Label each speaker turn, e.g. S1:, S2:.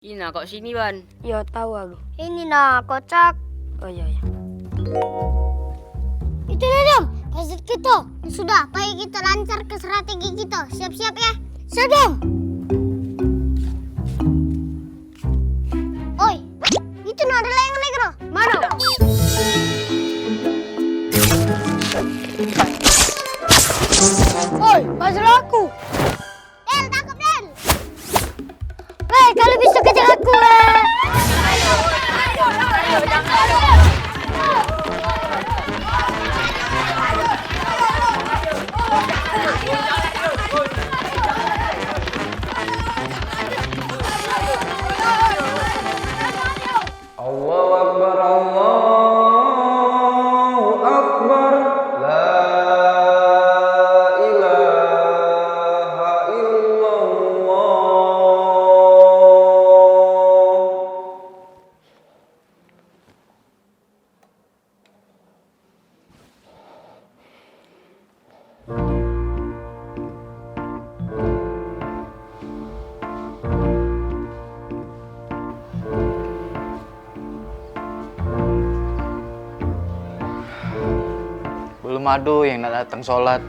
S1: Ina, kok sini, Wan?
S2: Ya tahu aku.
S3: Ini nah, kocak.
S2: Oh iya ya.
S3: Itu dia dong, kaset kita. Ya sudah, ayo kita lancar ke strategi kita. Siap-siap ya. Siap dong. Oi, itu nah ada layang negro. Mana?
S2: Oi, pasal aku.
S3: Del, tangkap Del. Weh, kalau bisa kejar aku, weh.
S4: Allahu Akbar, Allahu Akbar, la ilaha illallah. Belum ada yang nak datang sholat.